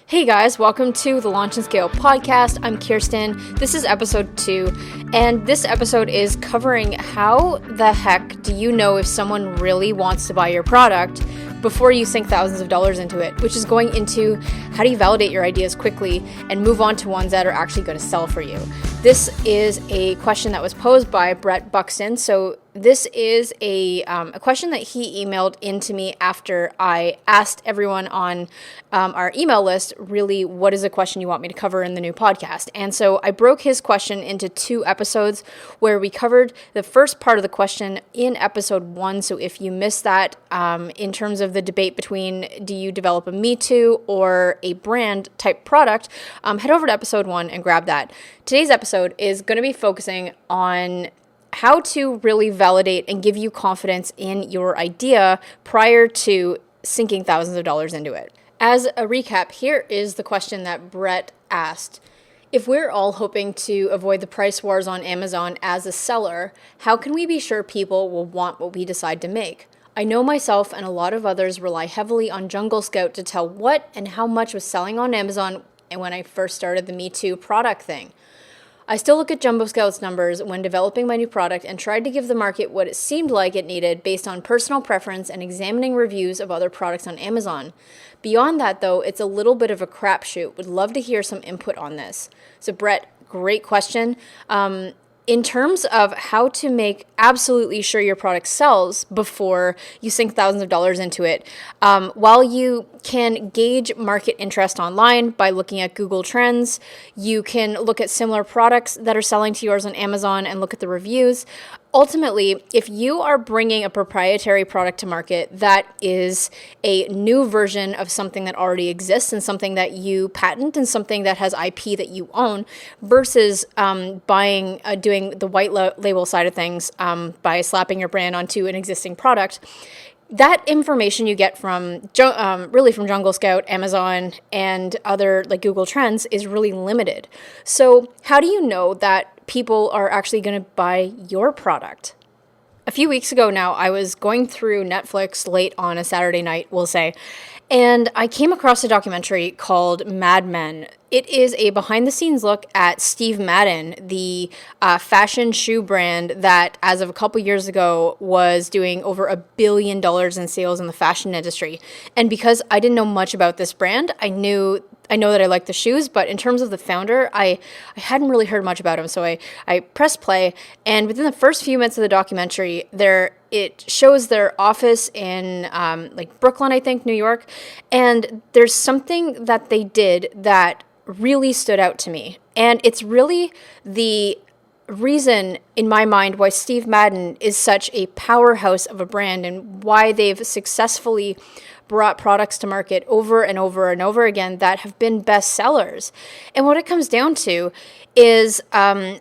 Hey guys, welcome to the Launch and Scale podcast. I'm Kirsten. This is episode 2, and this episode is covering how the heck do you know if someone really wants to buy your product before you sink thousands of dollars into it, which is going into how do you validate your ideas quickly and move on to ones that are actually going to sell for you. This is a question that was posed by Brett Buxton. So this is a question that he emailed into me after I asked everyone on our email list, really, what is a question you want me to cover in the new podcast? And so I broke his question into 2 episodes where we covered the first part of the question in episode 1. So if you missed that, in terms of the debate between do you develop a Me Too or a brand type product, head over to episode 1 and grab that. Today's episode is going to be focusing on how to really validate and give you confidence in your idea prior to sinking thousands of dollars into it. As a recap, here is the question that Brett asked. If we're all hoping to avoid the price wars on Amazon as a seller, how can we be sure people will want what we decide to make? I know myself and a lot of others rely heavily on Jungle Scout to tell what and how much was selling on Amazon and when I first started the Me Too product thing. I still look at Jungle Scout's numbers when developing my new product and tried to give the market what it seemed like it needed based on personal preference and examining reviews of other products on Amazon. Beyond that, though, it's a little bit of a crapshoot. Would love to hear some input on this. So, Brett, great question. In terms of how to make absolutely sure your product sells before you sink thousands of dollars into it, while you can gauge market interest online by looking at Google Trends, you can look at similar products that are selling to yours on Amazon and look at the reviews. Ultimately, if you are bringing a proprietary product to market that is a new version of something that already exists and something that you patent and something that has IP that you own versus doing the white label side of things by slapping your brand onto an existing product, that information you get from really from Jungle Scout, Amazon, and other like Google Trends is really limited. So how do you know that people are actually going to buy your product? A few weeks ago now, I was going through Netflix late on a Saturday night, we'll say, and I came across a documentary called Mad Men. It is a behind-the-scenes look at Steve Madden, the fashion shoe brand that, as of a couple years ago, was doing over $1 billion in sales in the fashion industry. And because I didn't know much about this brand, I know that I like the shoes, but in terms of the founder, I hadn't really heard much about him. So I pressed play, and within the first few minutes of the documentary, it shows their office in like Brooklyn, I think, New York, and there's something that they did that really stood out to me. And it's really the reason in my mind why Steve Madden is such a powerhouse of a brand and why they've successfully brought products to market over and over and over again that have been bestsellers. And what it comes down to is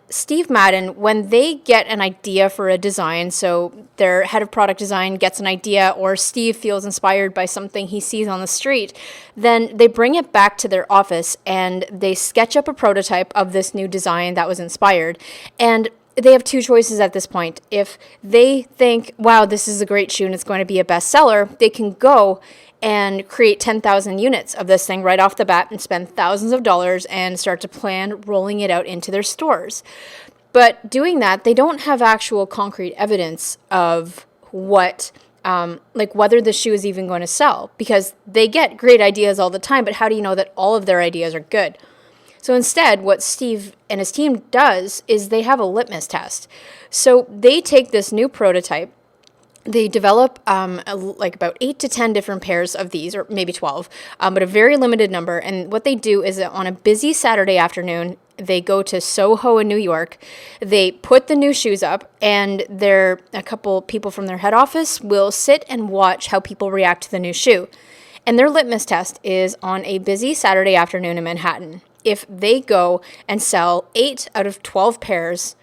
Steve Madden, when they get an idea for a design, so their head of product design gets an idea or Steve feels inspired by something he sees on the street, then they bring it back to their office and they sketch up a prototype of this new design that was inspired. And they have 2 choices at this point. If they think, wow, this is a great shoe and it's going to be a bestseller, they can go and create 10,000 units of this thing right off the bat and spend thousands of dollars and start to plan rolling it out into their stores. But doing that, they don't have actual concrete evidence of what, like whether the shoe is even going to sell, because they get great ideas all the time, but how do you know that all of their ideas are good? So instead, what Steve and his team does is they have a litmus test. So they take this new prototype, they develop like about 8 to 10 different pairs of these, or maybe 12, but a very limited number. And what they do is that on a busy Saturday afternoon, they go to Soho in New York, they put the new shoes up, and a couple people from their head office will sit and watch how people react to the new shoe. And their litmus test is on a busy Saturday afternoon in Manhattan. If they go and sell 8 out of 12 pairs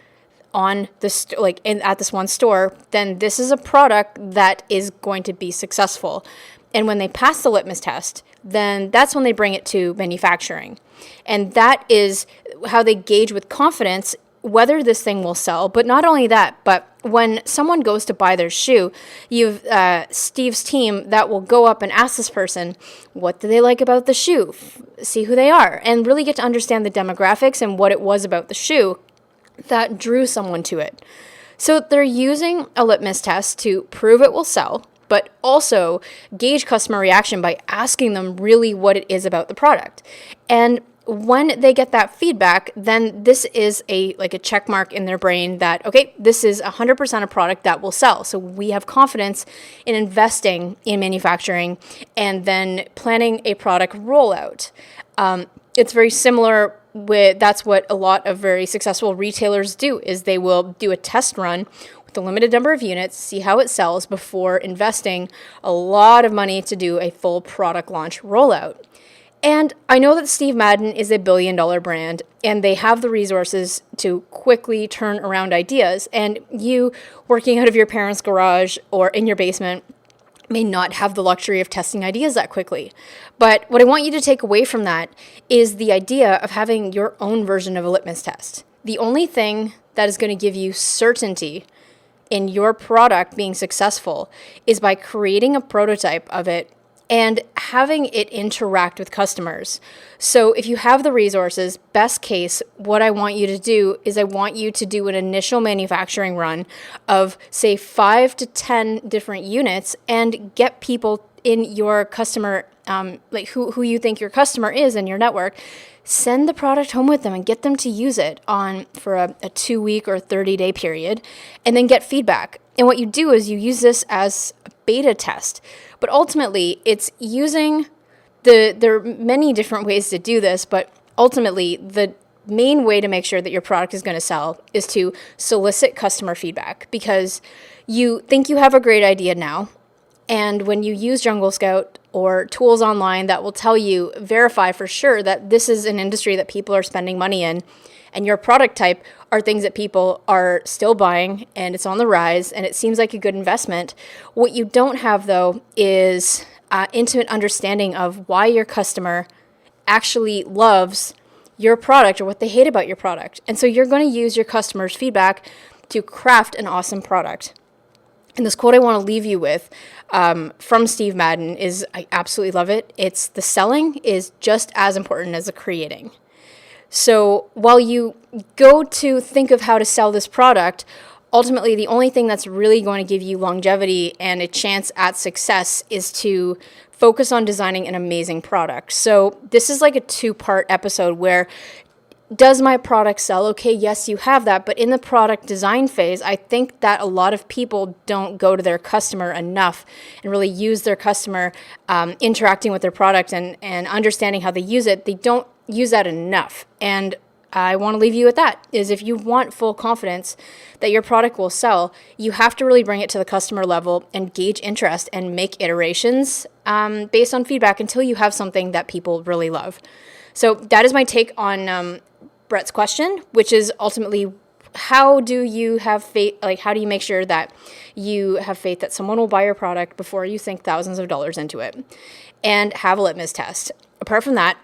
on the at this one store, then this is a product that is going to be successful. And when they pass the litmus test, then that's when they bring it to manufacturing. And that is how they gauge with confidence whether this thing will sell. But not only that, but when someone goes to buy their shoe, you've Steve's team that will go up and ask this person, what do they like about the shoe? See who they are, and really get to understand the demographics and what it was about the shoe that drew someone to it. So they're using a litmus test to prove it will sell, but also gauge customer reaction by asking them really what it is about the product. And when they get that feedback, then this is a check mark in their brain that, okay, this is 100% a product that will sell. So we have confidence in investing in manufacturing and then planning a product rollout. It's very similar that's what a lot of very successful retailers do, is they will do a test run with a limited number of units, see how it sells before investing a lot of money to do a full product launch rollout. And I know that Steve Madden is a billion-dollar brand, and they have the resources to quickly turn around ideas. And you, working out of your parents' garage or in your basement, may not have the luxury of testing ideas that quickly. But what I want you to take away from that is the idea of having your own version of a litmus test. The only thing that is going to give you certainty in your product being successful is by creating a prototype of it and having it interact with customers. So if you have the resources, best case, what I want you to do is I want you to do an initial manufacturing run of, say, 5 to 10 different units and get people in your customer, who you think your customer is in your network, send the product home with them and get them to use it for a 2-week or 30-day period, and then get feedback. And what you do is you use this as a beta test. But ultimately, it's using there are many different ways to do this, but ultimately, the main way to make sure that your product is going to sell is to solicit customer feedback, because you think you have a great idea now. And when you use Jungle Scout or tools online that will tell you, verify for sure that this is an industry that people are spending money in, and your product type are things that people are still buying and it's on the rise and it seems like a good investment. What you don't have, though, is intimate understanding of why your customer actually loves your product or what they hate about your product. And so you're going to use your customer's feedback to craft an awesome product. And this quote I want to leave you with from Steve Madden is, I absolutely love it. It's, the selling is just as important as the creating. So while you go to think of how to sell this product, ultimately the only thing that's really going to give you longevity and a chance at success is to focus on designing an amazing product. So this is like a 2-part episode where, does my product sell? Okay, yes, you have that. But in the product design phase, I think that a lot of people don't go to their customer enough and really use their customer interacting with their product and understanding how they use it. They don't use that enough. And I want to leave you with that, is if you want full confidence that your product will sell, you have to really bring it to the customer level and gauge interest and make iterations based on feedback until you have something that people really love. So that is my take on Brett's question, which is ultimately, how do you have faith? Like, how do you make sure that you have faith that someone will buy your product before you sink thousands of dollars into it? And have a litmus test. Apart from that,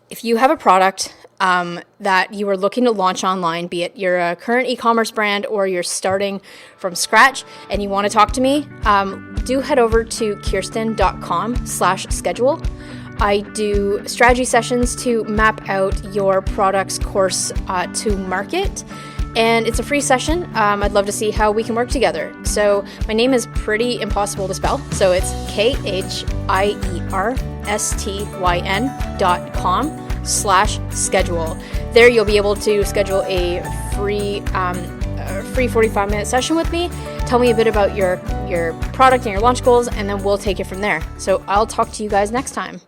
if you have a product that you are looking to launch online, be it you're a current e-commerce brand or you're starting from scratch and you want to talk to me, do head over to kirsten.com/schedule. I do strategy sessions to map out your product's course to market. And it's a free session. I'd love to see how we can work together. So my name is pretty impossible to spell. So it's KHIERSTYN.com/schedule. There you'll be able to schedule a free 45-minute session with me. Tell me a bit about your product and your launch goals, and then we'll take it from there. So I'll talk to you guys next time.